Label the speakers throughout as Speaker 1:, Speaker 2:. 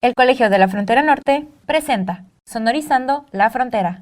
Speaker 1: El Colegio de la Frontera Norte presenta Sonorizando la Frontera.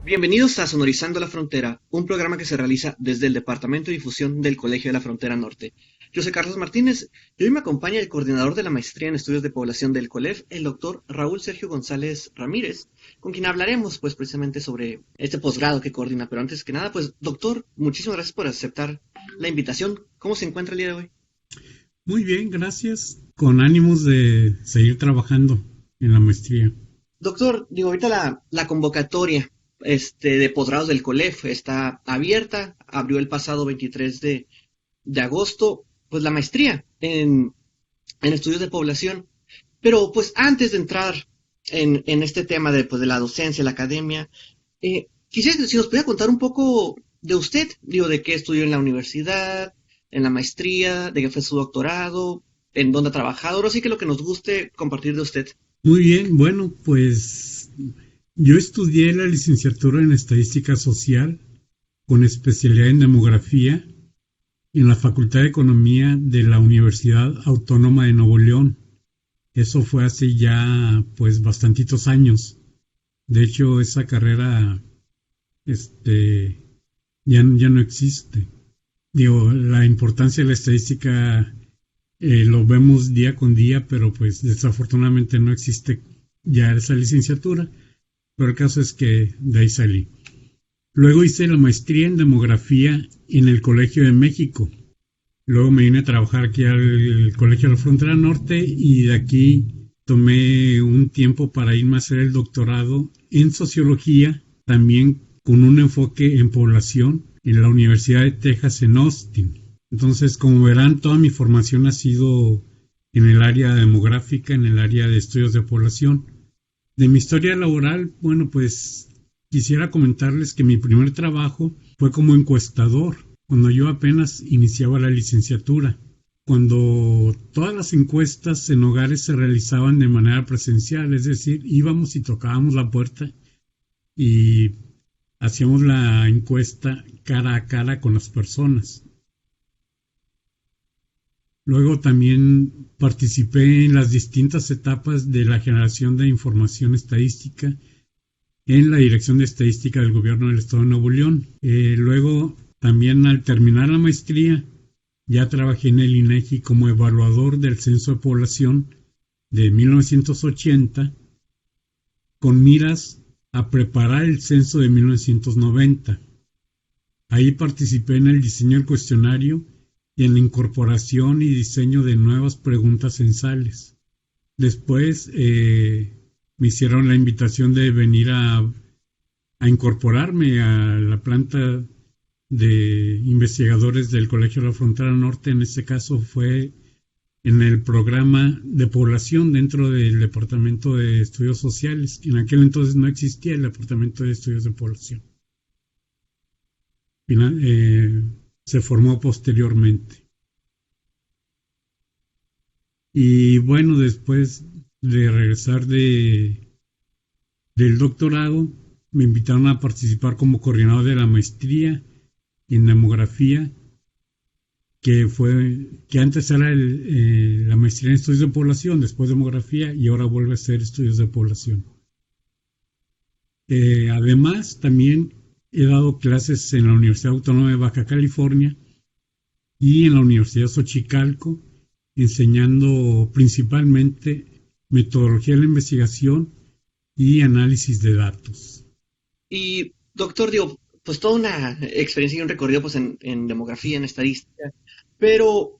Speaker 2: Bienvenidos a Sonorizando la Frontera, un programa que se realiza desde el Departamento de Difusión del Colegio de la Frontera Norte. Yo soy Carlos Martínez y hoy me acompaña el coordinador de la Maestría en Estudios de Población del COLEF, el doctor Raúl Sergio González Ramírez, con quien hablaremos precisamente sobre este posgrado que coordina. Pero antes que nada, doctor, muchísimas gracias por aceptar la invitación. ¿Cómo se encuentra el día de hoy?
Speaker 3: Muy bien, gracias. Con ánimos de seguir trabajando en la maestría.
Speaker 2: Doctor, ahorita la convocatoria de posgrados del COLEF está abierta, abrió el pasado 23 de agosto, la maestría en estudios de población. Pero antes de entrar en este tema de la docencia, la academia, quisiera si nos pudiera contar un poco de usted, de qué estudió en la universidad, en la maestría, de qué fue su doctorado, en dónde ha trabajado, ahora sí que lo que nos guste compartir de usted.
Speaker 3: Muy bien, bueno, pues yo estudié la licenciatura en Estadística Social con especialidad en Demografía en la Facultad de Economía de la Universidad Autónoma de Nuevo León. Eso fue hace ya bastantitos años. De hecho, esa carrera ya no existe. La importancia de la estadística lo vemos día con día, pero desafortunadamente no existe ya esa licenciatura. Pero el caso es que de ahí salí. Luego hice la maestría en Demografía en el Colegio de México. Luego me vine a trabajar aquí al Colegio de la Frontera Norte y de aquí tomé un tiempo para irme a hacer el doctorado en Sociología, también con un enfoque en población en la Universidad de Texas en Austin. Entonces, como verán, toda mi formación ha sido en el área demográfica, en el área de estudios de población. De mi historia laboral, quisiera comentarles que mi primer trabajo fue como encuestador, cuando yo apenas iniciaba la licenciatura, cuando todas las encuestas en hogares se realizaban de manera presencial, es decir, íbamos y tocábamos la puerta y hacíamos la encuesta cara a cara con las personas. Luego también participé en las distintas etapas de la generación de información estadística en la Dirección de Estadística del Gobierno del Estado de Nuevo León. Luego también al terminar la maestría ya trabajé en el INEGI como evaluador del Censo de Población de 1980 con miras a preparar el censo de 1990. Ahí participé en el diseño del cuestionario y en la incorporación y diseño de nuevas preguntas censales. Después me hicieron la invitación de venir a incorporarme a la planta de investigadores del Colegio de la Frontera Norte. En este caso fue en el programa de población dentro del Departamento de Estudios Sociales. En aquel entonces no existía el Departamento de Estudios de Población. Se formó posteriormente. Y después de regresar del doctorado, me invitaron a participar como coordinador de la maestría en demografía, que antes era la maestría en estudios de población, después demografía, y ahora vuelve a ser estudios de población. Además, también he dado clases en la Universidad Autónoma de Baja California y en la Universidad Xochicalco, enseñando principalmente metodología de la investigación y análisis de datos.
Speaker 2: Y, doctor, toda una experiencia y un recorrido en demografía, en estadística, pero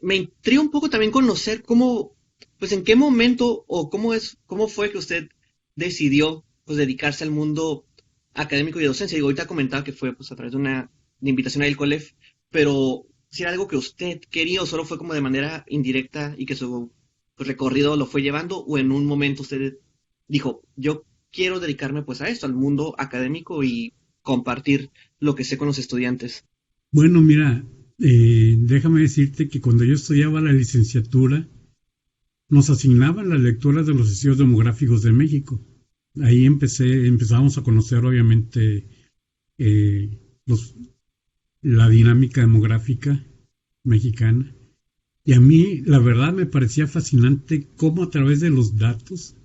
Speaker 2: me intriga un poco también conocer cómo, en qué momento o cómo fue que usted decidió dedicarse al mundo académico y de docencia. Ahorita comentaba que fue a través de una invitación al COLEF, pero si era algo que usted quería o solo fue como de manera indirecta y que su recorrido lo fue llevando, o en un momento usted dijo, yo quiero dedicarme a esto, al mundo académico y compartir lo que sé con los estudiantes.
Speaker 3: Bueno, mira, déjame decirte que cuando yo estudiaba la licenciatura, nos asignaban las lecturas de los estudios demográficos de México. Ahí empezamos a conocer obviamente eh, los, la dinámica demográfica mexicana. Y a mí, la verdad, me parecía fascinante cómo a través de los datos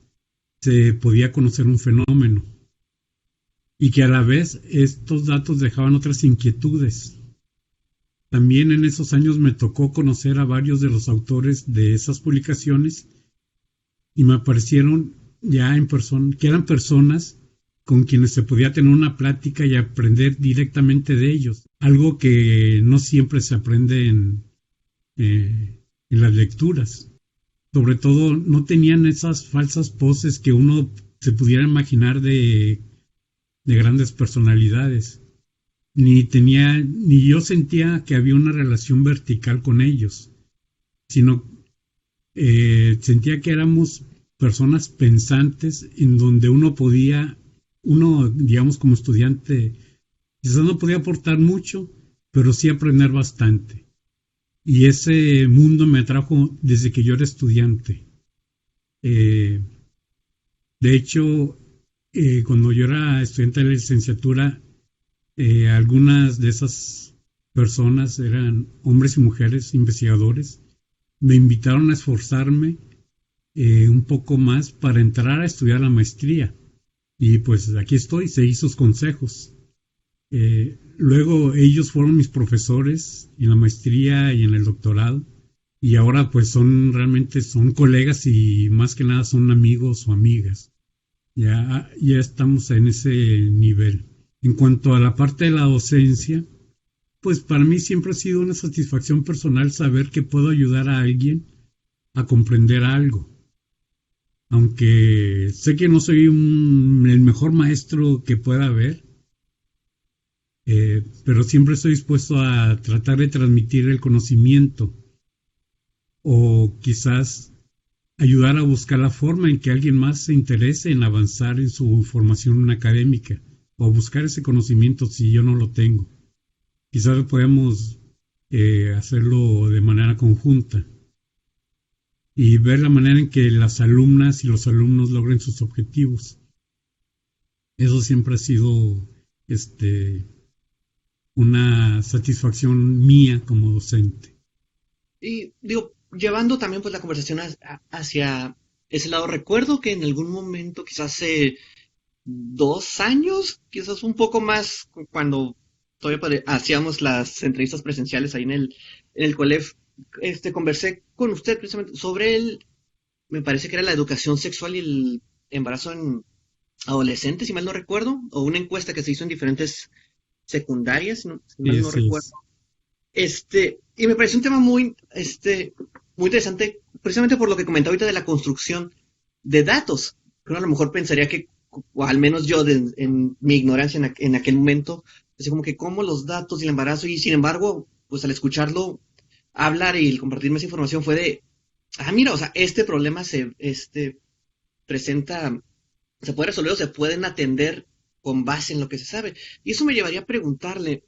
Speaker 3: se podía conocer un fenómeno. Y que a la vez estos datos dejaban otras inquietudes. También en esos años me tocó conocer a varios de los autores de esas publicaciones y me aparecieron ya en persona, que eran personas con quienes se podía tener una plática y aprender directamente de ellos. Algo que no siempre se aprende en las lecturas. Sobre todo no tenían esas falsas poses que uno se pudiera imaginar de grandes personalidades. Ni yo sentía que había una relación vertical con ellos, sino sentía que éramos personas pensantes en donde uno, digamos como estudiante, quizás no podía aportar mucho, pero sí aprender bastante. Y ese mundo me atrajo desde que yo era estudiante. De hecho, cuando yo era estudiante de la licenciatura, algunas de esas personas eran hombres y mujeres investigadores. Me invitaron a esforzarme un poco más para entrar a estudiar la maestría. Y pues aquí estoy, seguí sus consejos. Luego ellos fueron mis profesores en la maestría y en el doctorado. Y ahora pues realmente son colegas y más que nada son amigos o amigas. Ya estamos en ese nivel. En cuanto a la parte de la docencia, pues para mí siempre ha sido una satisfacción personal saber que puedo ayudar a alguien a comprender algo. Aunque sé que no soy el mejor maestro que pueda haber, pero siempre estoy dispuesto a tratar de transmitir el conocimiento o quizás ayudar a buscar la forma en que alguien más se interese en avanzar en su formación académica o buscar ese conocimiento si yo no lo tengo. Quizás podemos hacerlo de manera conjunta y ver la manera en que las alumnas y los alumnos logren sus objetivos. Eso siempre ha sido una satisfacción mía como docente.
Speaker 2: Y digo, llevando también pues la conversación hacia ese lado, recuerdo que en algún momento, quizás hace 2 años, quizás un poco más, cuando todavía hacíamos las entrevistas presenciales ahí en el COLEF, conversé con usted precisamente sobre me parece que era la educación sexual y el embarazo en adolescentes, si mal no recuerdo, o una encuesta que se hizo en diferentes secundarias, si mal no recuerdo. Y me pareció un tema muy interesante, precisamente por lo que comentaba ahorita de la construcción de datos. Uno a lo mejor pensaría que, o al menos yo en mi ignorancia en aquel momento, así como que cómo los datos y el embarazo, y sin embargo, pues al escucharlo hablar y compartirme esa información fue de, mira, o sea, este problema se presenta, se puede resolver o se pueden atender con base en lo que se sabe. Y eso me llevaría a preguntarle,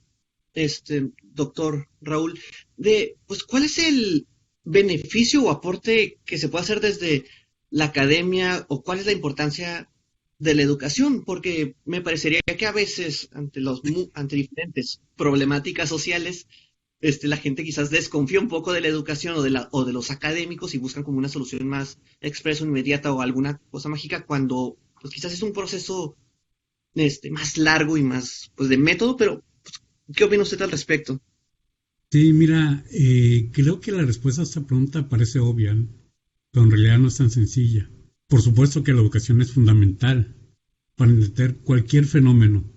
Speaker 2: doctor Raúl, pues, ¿cuál es el beneficio o aporte que se puede hacer desde la academia o cuál es la importancia de la educación? Porque me parecería que a veces ante diferentes problemáticas sociales, la gente quizás desconfía un poco de la educación o de los académicos y buscan como una solución más expresa, inmediata o alguna cosa mágica cuando pues quizás es un proceso más largo y más pues de método, pero pues, ¿qué opina usted al respecto?
Speaker 3: Sí, mira, creo que la respuesta a esta pregunta parece obvia, ¿no? Pero en realidad no es tan sencilla. Por supuesto que la educación es fundamental para entender cualquier fenómeno.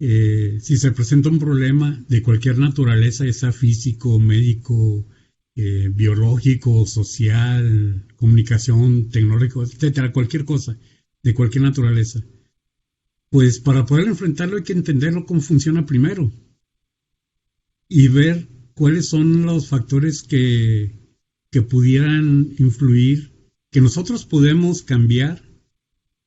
Speaker 3: Si se presenta un problema de cualquier naturaleza, ya sea físico, médico, biológico, social, comunicación, tecnológico, etcétera, cualquier cosa, de cualquier naturaleza, pues para poder enfrentarlo hay que entenderlo cómo funciona primero y ver cuáles son los factores que pudieran influir, que nosotros podemos cambiar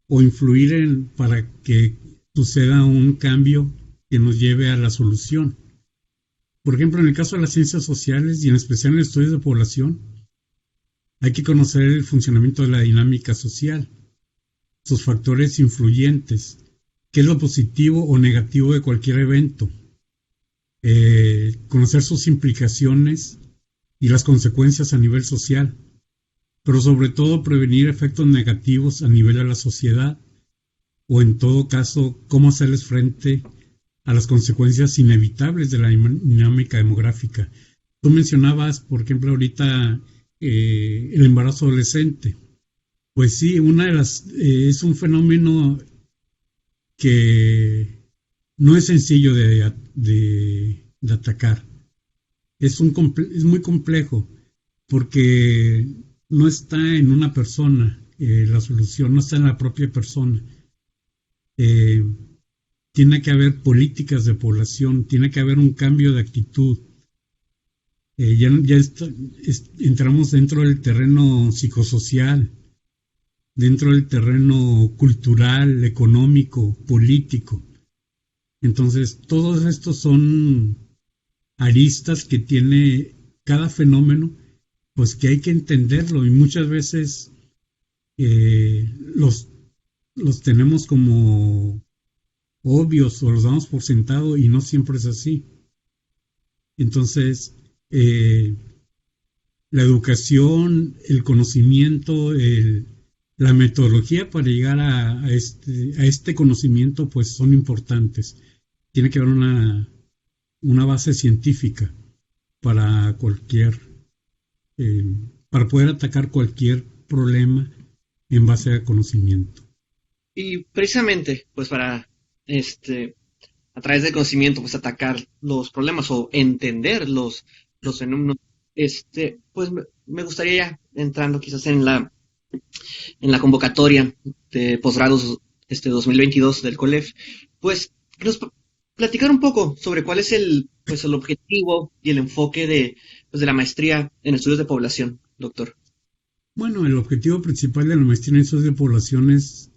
Speaker 3: o influir para que suceda un cambio que nos lleve a la solución. Por ejemplo, en el caso de las ciencias sociales y en especial en el estudio de población, Hay que conocer el funcionamiento de la dinámica social, sus factores influyentes, qué es lo positivo o negativo de cualquier evento, conocer sus implicaciones y las consecuencias a nivel social, pero sobre todo prevenir efectos negativos a nivel de la sociedad, o en todo caso, cómo hacerles frente a las consecuencias inevitables de la dinámica demográfica. Tú mencionabas, por ejemplo, ahorita el embarazo adolescente. Pues sí, es un fenómeno que no es sencillo de atacar. Es muy complejo porque no está en una persona la solución, no está en la propia persona. Tiene que haber políticas de población, tiene que haber un cambio de actitud. Entramos dentro del terreno psicosocial, dentro del terreno cultural, económico, político. Entonces, todos estos son aristas que tiene cada fenómeno, pues que hay que entenderlo, y muchas veces los tenemos como obvios o los damos por sentado, y no siempre es así. Entonces, la educación, el conocimiento, la metodología para llegar a este conocimiento, pues son importantes. Tiene que haber una base científica para para poder atacar cualquier problema en base a conocimiento.
Speaker 2: Y precisamente, pues para a través del conocimiento, pues atacar los problemas o entender los fenómenos, pues me gustaría ya entrando quizás en la convocatoria de posgrados 2022 del COLEF, pues platicar un poco sobre cuál es el objetivo y el enfoque de la maestría en estudios de población, doctor.
Speaker 3: Bueno, el objetivo principal de la maestría en estudios de población es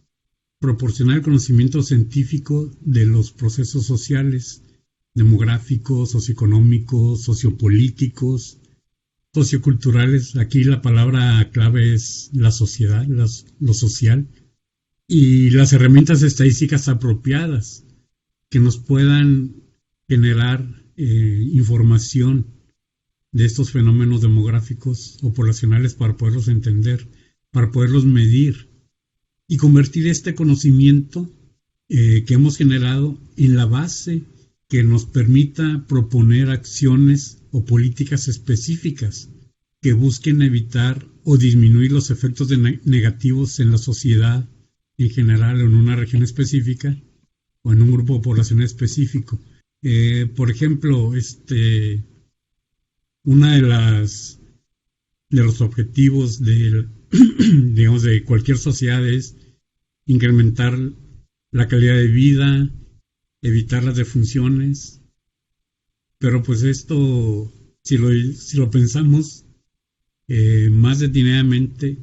Speaker 3: proporcionar el conocimiento científico de los procesos sociales, demográficos, socioeconómicos, sociopolíticos, socioculturales. Aquí la palabra clave es la sociedad, lo social, y las herramientas estadísticas apropiadas que nos puedan generar información de estos fenómenos demográficos o poblacionales para poderlos entender, para poderlos medir y convertir este conocimiento que hemos generado en la base que nos permita proponer acciones o políticas específicas que busquen evitar o disminuir los efectos negativos en la sociedad en general o en una región específica o en un grupo de población específico. Por ejemplo, una de los objetivos digamos, de cualquier sociedad es incrementar la calidad de vida, evitar las defunciones, pero pues esto, si lo pensamos más detenidamente,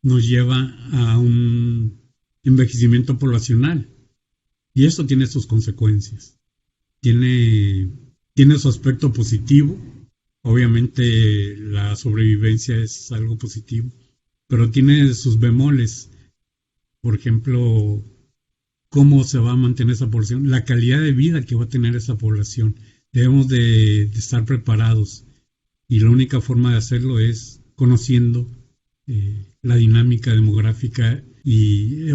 Speaker 3: nos lleva a un envejecimiento poblacional, y esto tiene sus consecuencias. Tiene su aspecto positivo. Obviamente la sobrevivencia es algo positivo, pero tiene sus bemoles. Por ejemplo, cómo se va a mantener esa población, la calidad de vida que va a tener esa población. Debemos de estar preparados, y la única forma de hacerlo es conociendo la dinámica demográfica y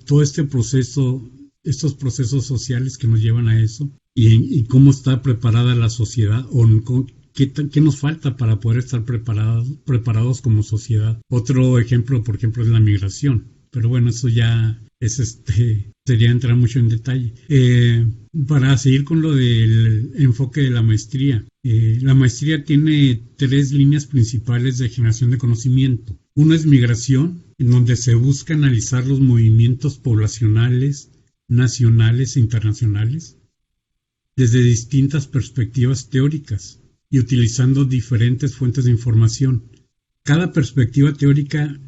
Speaker 3: todo estos procesos sociales que nos llevan a eso, y cómo está preparada la sociedad, o ¿qué nos falta para poder estar preparados como sociedad? Otro ejemplo, por ejemplo, es la migración. Pero bueno, eso ya sería entrar mucho en detalle. Para seguir con lo del enfoque de la maestría. La maestría tiene 3 líneas principales de generación de conocimiento. Una es migración, en donde se busca analizar los movimientos poblacionales, nacionales e internacionales, desde distintas perspectivas teóricas y utilizando diferentes fuentes de información. Cada perspectiva teórica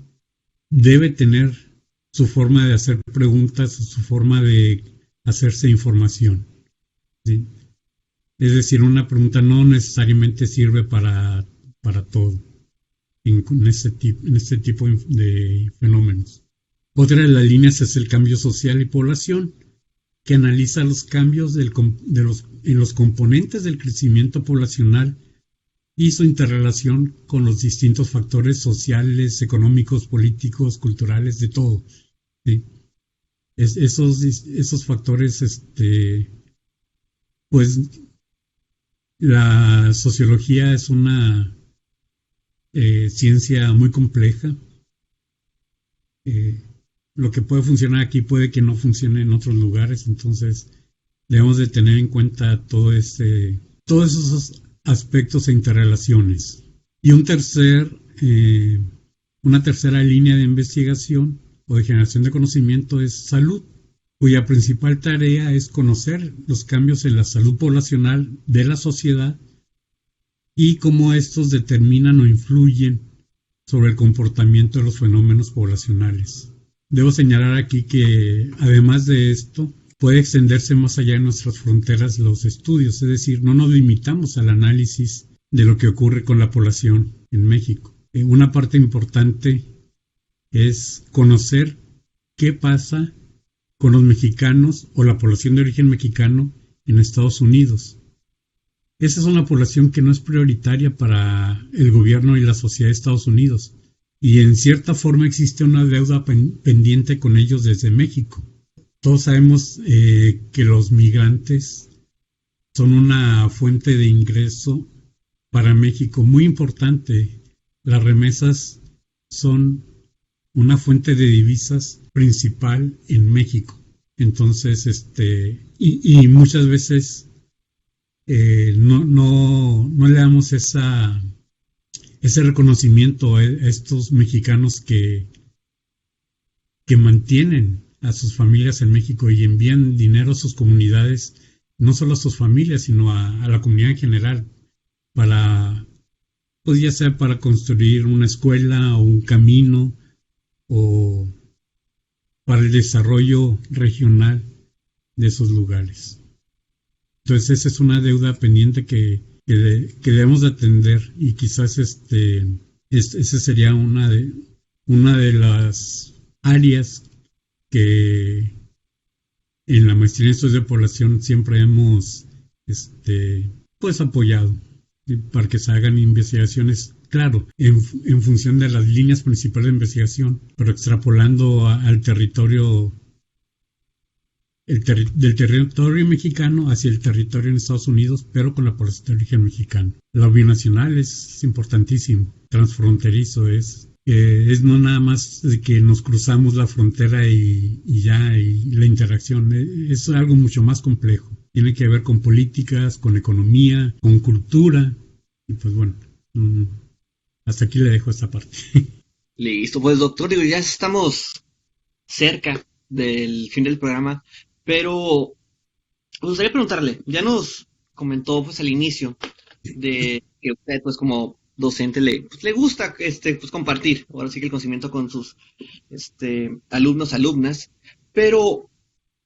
Speaker 3: debe tener su forma de hacer preguntas, su forma de hacerse información, ¿sí? Es decir, una pregunta no necesariamente sirve para todo. en este tipo de fenómenos. Otra de las líneas es el cambio social y población, que analiza los cambios en los componentes del crecimiento poblacional y su interrelación con los distintos factores sociales, económicos, políticos, culturales, de todo. ¿Sí? Esos factores, pues la sociología es una ciencia muy compleja. Lo que puede funcionar aquí puede que no funcione en otros lugares, entonces debemos de tener en cuenta todos esos aspectos e interrelaciones. Y una tercera línea de investigación o de generación de conocimiento es salud, cuya principal tarea es conocer los cambios en la salud poblacional de la sociedad y cómo estos determinan o influyen sobre el comportamiento de los fenómenos poblacionales. Debo señalar aquí que, además de esto, puede extenderse más allá de nuestras fronteras los estudios, es decir, no nos limitamos al análisis de lo que ocurre con la población en México. Una parte importante es conocer qué pasa con los mexicanos o la población de origen mexicano en Estados Unidos. Esa es una población que no es prioritaria para el gobierno y la sociedad de Estados Unidos, y en cierta forma existe una deuda pendiente con ellos desde México. Todos sabemos que los migrantes son una fuente de ingreso para México muy importante. Las remesas son una fuente de divisas principal en México. Entonces, y muchas veces no le damos ese reconocimiento a estos mexicanos que mantienen a sus familias en México y envían dinero a sus comunidades, no solo a sus familias, sino a la comunidad en general, pues ya sea para construir una escuela o un camino o para el desarrollo regional de esos lugares. Entonces esa es una deuda pendiente que debemos de atender, y quizás esa sería una de las áreas que en la maestría en estudios de población siempre hemos pues apoyado, ¿sí? Para que se hagan investigaciones, claro, en función de las líneas principales de investigación, pero extrapolando al territorio del territorio mexicano hacia el territorio en Estados Unidos, pero con la población de origen mexicano. Lo binacional es importantísimo, transfronterizo es no nada más de que nos cruzamos la frontera y la interacción, es algo mucho más complejo. Tiene que ver con políticas, con economía, con cultura, y pues bueno, hasta aquí le dejo esta parte.
Speaker 2: Listo, pues doctor, digo, ya estamos cerca del fin del programa, pero me gustaría preguntarle, ya nos comentó pues al inicio de que usted pues como docente le gusta pues compartir ahora sí que el conocimiento con sus alumnos, alumnas, pero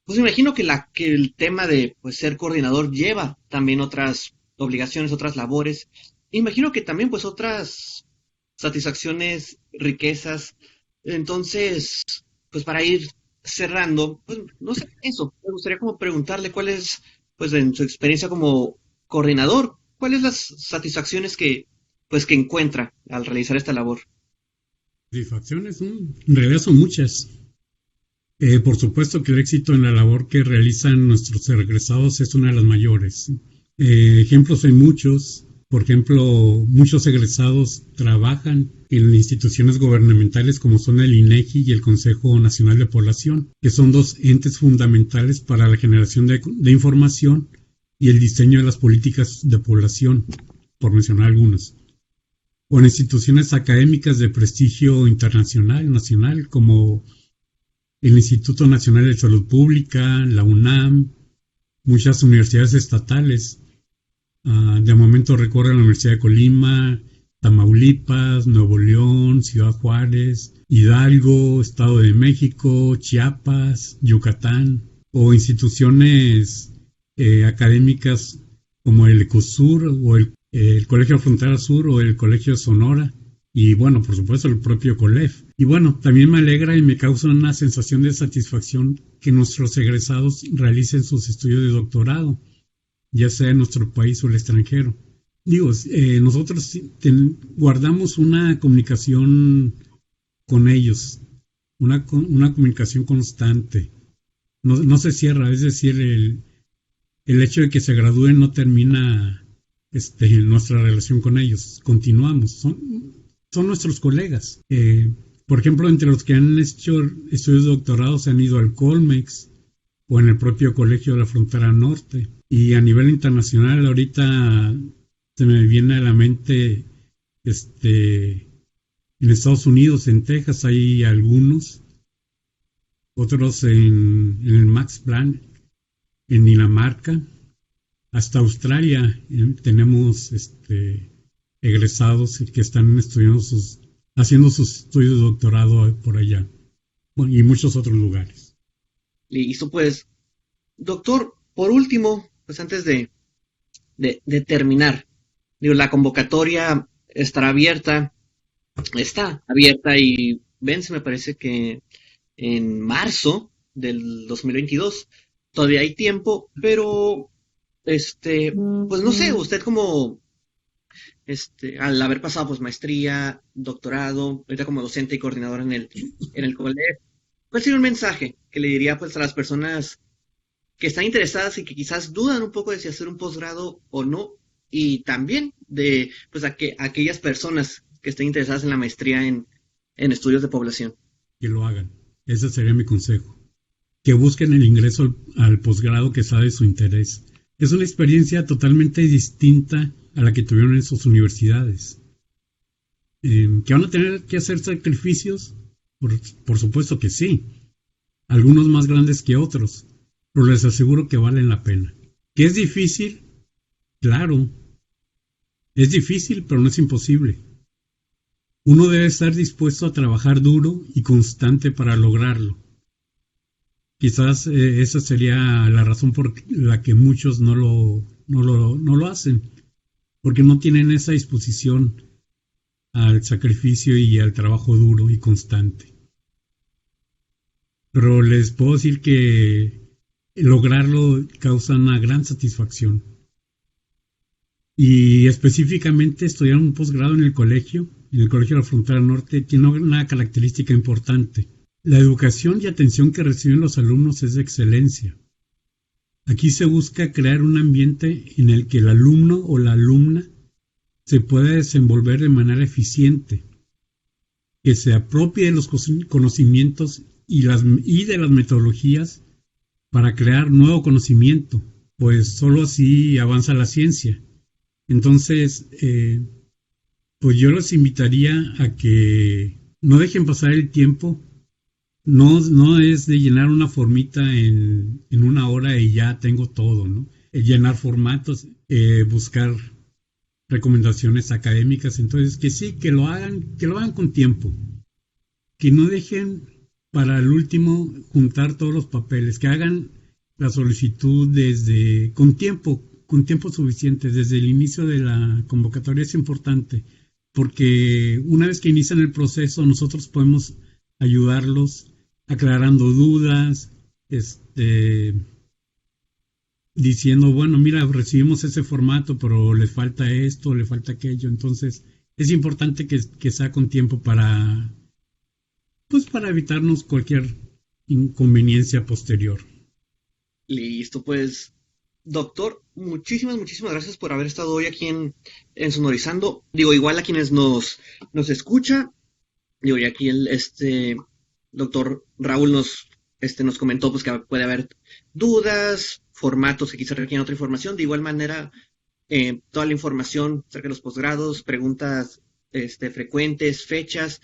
Speaker 2: pues me imagino que el tema de pues ser coordinador lleva también otras obligaciones, otras labores, imagino que también pues otras satisfacciones, riquezas. Entonces, pues para ir cerrando, pues no sé, eso, me gustaría como preguntarle cuál es, pues en su experiencia como coordinador, cuáles las satisfacciones que encuentra al realizar esta labor.
Speaker 3: Satisfacciones, en realidad son muchas. Por supuesto que el éxito en la labor que realizan nuestros egresados es una de las mayores. Ejemplos hay muchos. Por ejemplo, muchos egresados trabajan en instituciones gubernamentales como son el INEGI y el Consejo Nacional de Población, que son dos entes fundamentales para la generación de información y el diseño de las políticas de población, por mencionar algunas. O en instituciones académicas de prestigio internacional, nacional, como el Instituto Nacional de Salud Pública, la UNAM, muchas universidades estatales. De momento recorre la Universidad de Colima, Tamaulipas, Nuevo León, Ciudad Juárez, Hidalgo, Estado de México, Chiapas, Yucatán, o instituciones académicas como el ECOSUR o el Colegio Frontera Sur o el Colegio de Sonora, Y bueno, por supuesto, el propio COLEF. Y bueno, también me alegra y me causa una sensación de satisfacción que nuestros egresados realicen sus estudios de doctorado, ya sea en nuestro país o el extranjero. Digo, nosotros guardamos una comunicación con ellos, una comunicación constante. No se cierra, es decir, el hecho de que se gradúen no termina nuestra relación con ellos. Continuamos, son nuestros colegas. Por ejemplo, entre los que han hecho estudios de doctorado se han ido al Colmex o en el propio Colegio de la Frontera Norte. Y a nivel internacional ahorita se me viene a la mente en Estados Unidos, en Texas hay algunos, otros en el Max Planck, en Dinamarca, hasta Australia tenemos egresados que están haciendo sus estudios de doctorado por allá, bueno, y muchos otros lugares.
Speaker 2: Listo, pues, doctor, por último, pues antes de terminar, digo, la convocatoria está abierta y vence, me parece que en marzo del 2022. Todavía hay tiempo, pero pues no sé, usted como al haber pasado pues maestría, doctorado, ahorita como docente y coordinador en el colegio, ¿cuál sería un mensaje que le diría pues a las personas que están interesadas y que quizás dudan un poco de si hacer un posgrado o no? Y también de pues aquellas personas que estén interesadas en la maestría en estudios de población.
Speaker 3: Que lo hagan. Ese sería mi consejo. Que busquen el ingreso al posgrado que sea de su interés. Es una experiencia totalmente distinta a la que tuvieron en sus universidades. ¿Que van a tener que hacer sacrificios? Por supuesto que sí. Algunos más grandes que otros. Pero les aseguro que valen la pena. ¿Que es difícil? Claro. Es difícil, pero no es imposible. Uno debe estar dispuesto a trabajar duro y constante para lograrlo. Quizás esa sería la razón por la que muchos no lo hacen, porque no tienen esa disposición al sacrificio y al trabajo duro y constante. Pero les puedo decir que lograrlo causa una gran satisfacción. Y específicamente estudiar un posgrado en el Colegio de la Frontera Norte, tiene una característica importante. La educación y atención que reciben los alumnos es de excelencia. Aquí se busca crear un ambiente en el que el alumno o la alumna se pueda desenvolver de manera eficiente, que se apropie de los conocimientos y de las metodologías para crear nuevo conocimiento, pues solo así avanza la ciencia. Entonces, pues yo los invitaría a que no dejen pasar el tiempo. No es de llenar una formita en una hora y ya tengo todo, ¿no? Llenar formatos, buscar recomendaciones académicas. Entonces, que sí, que lo hagan con tiempo. Que no dejen para el último juntar todos los papeles. Que hagan la solicitud con tiempo suficiente. Desde el inicio de la convocatoria es importante. Porque una vez que inician el proceso, nosotros podemos ayudarlos aclarando dudas, diciendo, bueno, mira, recibimos ese formato, pero le falta esto, le falta aquello. Entonces, es importante que sea con tiempo para evitarnos cualquier inconveniencia posterior.
Speaker 2: Listo, pues, doctor, muchísimas gracias por haber estado hoy aquí en Sonorizando. Digo, igual a quienes nos escucha, digo, y aquí el doctor Raúl nos comentó pues que puede haber dudas, formatos que quizá requieren otra información. De igual manera, toda la información acerca de los posgrados, preguntas frecuentes, fechas,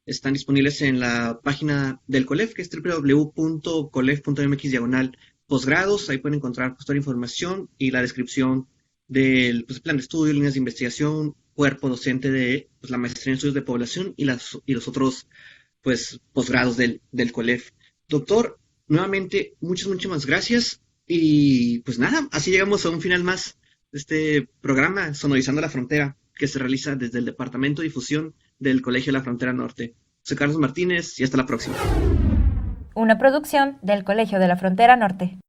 Speaker 2: están disponibles en la página del COLEF, que es www.colef.mx/posgrados. Ahí pueden encontrar pues toda la información y la descripción del plan de estudio, líneas de investigación, cuerpo docente de la maestría en estudios de población y los otros posgrados del COLEF. Doctor, nuevamente, muchas gracias. Y pues nada, así llegamos a un final más de este programa Sonorizando la Frontera, que se realiza desde el Departamento de Difusión del Colegio de la Frontera Norte. Soy Carlos Martínez y hasta la próxima.
Speaker 1: Una producción del Colegio de la Frontera Norte.